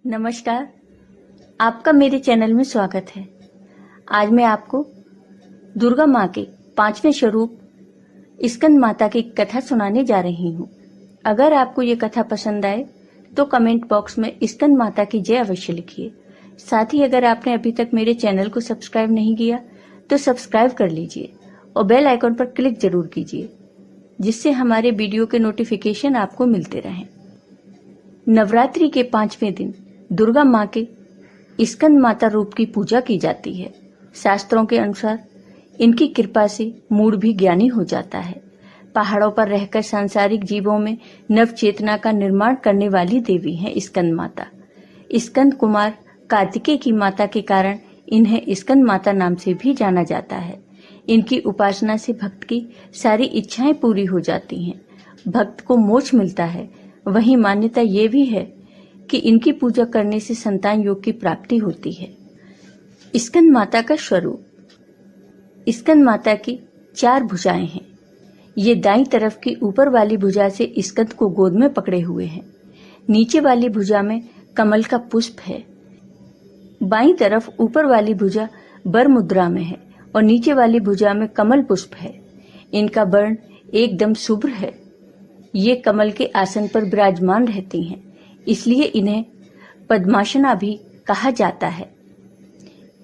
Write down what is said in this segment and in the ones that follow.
नमस्कार, आपका मेरे चैनल में स्वागत है। आज मैं आपको दुर्गा माँ के 5वें स्वरूप स्कंद माता की कथा सुनाने जा रही हूँ। अगर आपको ये कथा पसंद आए तो कमेंट बॉक्स में स्कंद माता की जय अवश्य लिखिए। साथ ही अगर आपने अभी तक मेरे चैनल को सब्सक्राइब नहीं किया तो सब्सक्राइब कर लीजिए और बेल आइकन पर क्लिक जरूर कीजिए, जिससे हमारे वीडियो के नोटिफिकेशन आपको मिलते रहें। नवरात्रि के 5वें दिन दुर्गा माँ के स्कंद माता रूप की पूजा की जाती है। शास्त्रों के अनुसार इनकी कृपा से मूड भी ज्ञानी हो जाता है। पहाड़ों पर रहकर सांसारिक जीवों में नव चेतना का निर्माण करने वाली देवी है स्कंद माता। स्कंद कुमार कार्तिकेय की माता के कारण इन्हें स्कंद माता नाम से भी जाना जाता है। इनकी उपासना से भक्त की सारी इच्छाएं पूरी हो जाती हैं, भक्त को मोक्ष मिलता है। वहीं मान्यता ये भी है कि इनकी पूजा करने से संतान योग की प्राप्ति होती है। स्कंद माता का स्वरूप। स्कंद माता की 4 भुजाएं हैं। ये दाईं तरफ की ऊपर वाली भुजा से स्कंद को गोद में पकड़े हुए हैं। नीचे वाली भुजा में कमल का पुष्प है। बाईं तरफ ऊपर वाली भुजा बर मुद्रा में है और नीचे वाली भुजा में कमल पुष्प है। इनका वर्ण एकदम शुभ्र है। ये कमल के आसन पर विराजमान रहती हैं, इसलिए इन्हें पद्मासना भी कहा जाता है।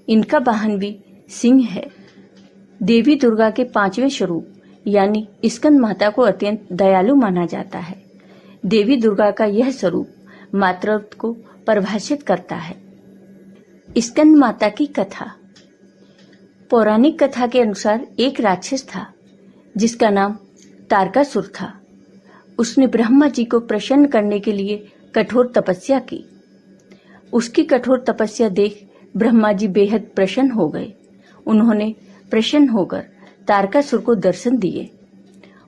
इनका वाहन भी सिंह है। देवी दुर्गा के 5वें स्वरूप यानी स्कंद माता को अत्यंत दयालु माना जाता है। देवी दुर्गा का यह स्वरूप मातृत्व को परिभाषित करता है। स्कंद माता की कथा। पौराणिक कथा के अनुसार एक राक्षस था जिसका नाम तारकासुर था। उसने ब्रह्मा जी को प्रसन्न करने के लिए कठोर तपस्या की। उसकी कठोर तपस्या देख ब्रह्मा जी बेहद प्रसन्न हो गए। उन्होंने प्रसन्न होकर तारकासुर को दर्शन दिए।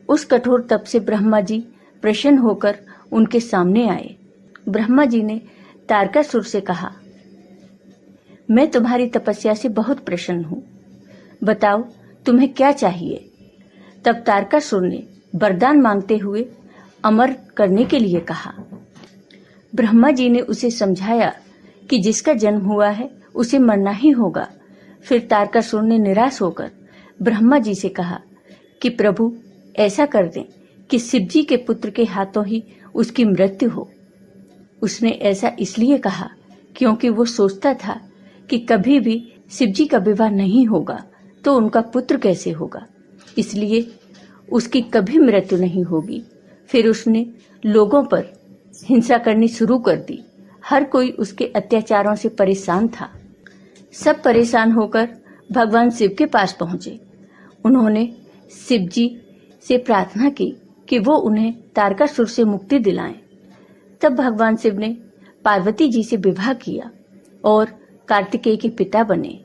उस कठोर तप से ब्रह्मा जी प्रसन्न होकर उनके सामने आए। ब्रह्मा जी ने तारकासुर से कहा, मैं तुम्हारी तपस्या से बहुत प्रसन्न हूँ, बताओ तुम्हें क्या चाहिए। तब तारकासुर ने वरदान मांगते हुए अमर करने के लिए कहा। ब्रह्मा जी ने उसे समझाया कि जिसका जन्म हुआ है उसे मरना ही होगा। फिर तारकासुर ने निराश होकर ब्रह्मा जी से कहा कि प्रभु ऐसा कर दें कि शिव जी के पुत्र के हाथों ही उसकी मृत्यु हो। उसने ऐसा इसलिए कहा क्योंकि वो सोचता था कि कभी भी शिव जी का विवाह नहीं होगा तो उनका पुत्र कैसे होगा, इसलिए उसकी कभी मृत्यु नहीं होगी। फिर उसने लोगों पर हिंसा करनी शुरू कर दी। हर कोई उसके अत्याचारों से परेशान था। सब परेशान होकर भगवान शिव के पास पहुंचे। उन्होंने शिव जी से प्रार्थना की कि वो उन्हें तारकासुर से मुक्ति दिलाएं। तब भगवान शिव ने पार्वती जी से विवाह किया और कार्तिकेय के पिता बने।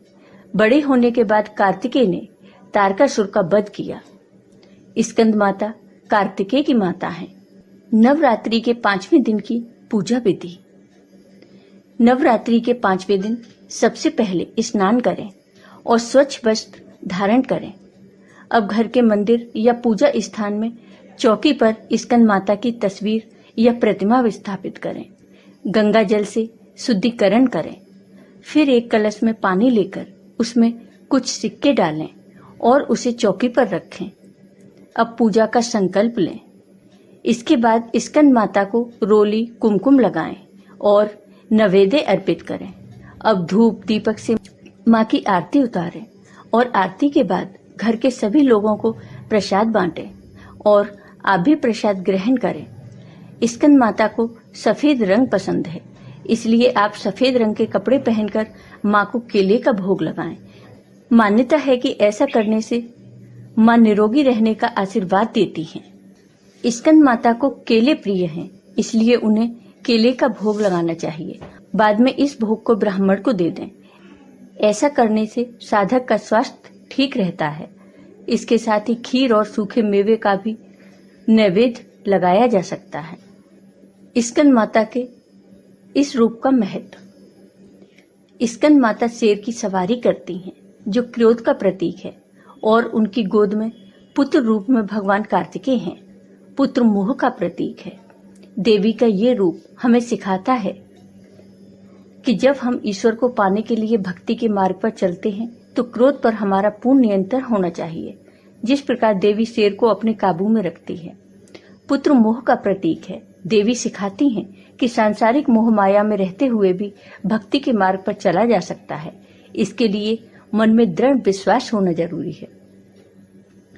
बड़े होने के बाद कार्तिकेय ने तारकासुर का वध किया। स्कंद माता कार्तिकेय की माता है। नवरात्रि के 5वें दिन की पूजा विधि। नवरात्रि के 5वें दिन सबसे पहले स्नान करें और स्वच्छ वस्त्र धारण करें। अब घर के मंदिर या पूजा स्थान में चौकी पर स्कंद माता की तस्वीर या प्रतिमा स्थापित करें। गंगा जल से शुद्धिकरण करें। फिर एक कलश में पानी लेकर उसमें कुछ सिक्के डालें और उसे चौकी पर रखें। अब पूजा का संकल्प लें। इसके बाद स्कंद माता को रोली कुमकुम लगाएं और नैवेद्य अर्पित करें। अब धूप दीपक से माँ की आरती उतारें और आरती के बाद घर के सभी लोगों को प्रसाद बांटें और आप भी प्रसाद ग्रहण करें। स्कंद माता को सफेद रंग पसंद है, इसलिए आप सफेद रंग के कपड़े पहनकर माँ को केले का भोग लगाएं। मान्यता है कि ऐसा करने से माँ निरोगी रहने का आशीर्वाद देती हैं। स्कंद माता को केले प्रिय हैं, इसलिए उन्हें केले का भोग लगाना चाहिए। बाद में इस भोग को ब्राह्मण को दे दें। ऐसा करने से साधक का स्वास्थ्य ठीक रहता है। इसके साथ ही खीर और सूखे मेवे का भी नैवेद्य लगाया जा सकता है। स्कंद माता के इस रूप का महत्व। स्कंद माता शेर की सवारी करती हैं, जो क्रोध का प्रतीक है, और उनकी गोद में पुत्र रूप में भगवान कार्तिकेय हैं। पुत्र मोह का प्रतीक है। देवी का ये रूप हमें सिखाता है कि जब हम ईश्वर को पाने के लिए भक्ति के मार्ग पर चलते हैं तो क्रोध पर हमारा पूर्ण नियंत्रण होना चाहिए। जिस प्रकार देवी शेर को अपने काबू में रखती है। पुत्र मोह का प्रतीक है। देवी सिखाती हैं कि सांसारिक मोह माया में रहते हुए भी भक्ति के मार्ग पर चला जा सकता है। इसके लिए मन में दृढ़ विश्वास होना जरूरी है।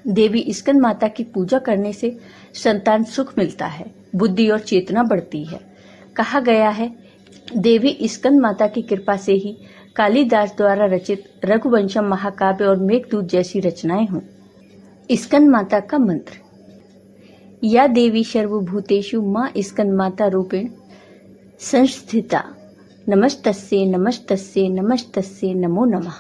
देवी स्कंद माता की पूजा करने से संतान सुख मिलता है, बुद्धि और चेतना बढ़ती है। कहा गया है, देवी स्कंद माता की कृपा से ही कालिदास द्वारा रचित रघुवंशम महाकाव्य और मेघदूत जैसी रचनाएं हुई। स्कंद माता का मंत्र। या देवी सर्वभूतेषु मां स्कंद माता रूपेण संस्थिता नमस्तस्ये नमस्तस्ये नमस्तस्ये नमो नमः।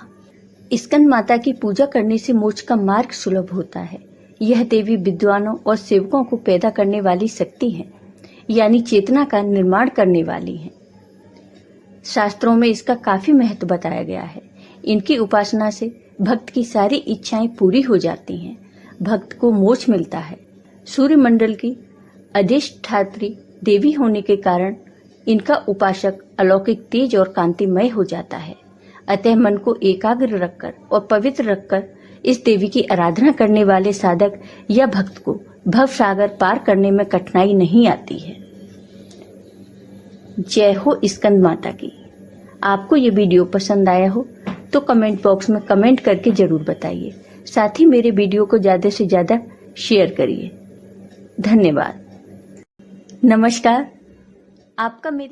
स्कंद माता की पूजा करने से मोक्ष का मार्ग सुलभ होता है। यह देवी विद्वानों और सेवकों को पैदा करने वाली शक्ति है, यानी चेतना का निर्माण करने वाली है। शास्त्रों में इसका काफी महत्व बताया गया है। इनकी उपासना से भक्त की सारी इच्छाएं पूरी हो जाती हैं। भक्त को मोक्ष मिलता है। सूर्य मंडल की अधिष्ठात्री देवी होने के कारण इनका उपासक अलौकिक तेज और कांतिमय हो जाता है। अतः मन को एकाग्र रखकर और पवित्र रखकर इस देवी की आराधना करने वाले साधक या भक्त को भव सागर पार करने में कठिनाई नहीं आती है। जय हो स्कंद माता की। आपको ये वीडियो पसंद आया हो तो कमेंट बॉक्स में कमेंट करके जरूर बताइए। साथ ही मेरे वीडियो को ज्यादा से ज्यादा शेयर करिए। धन्यवाद। नमस्कार। आपका मेरे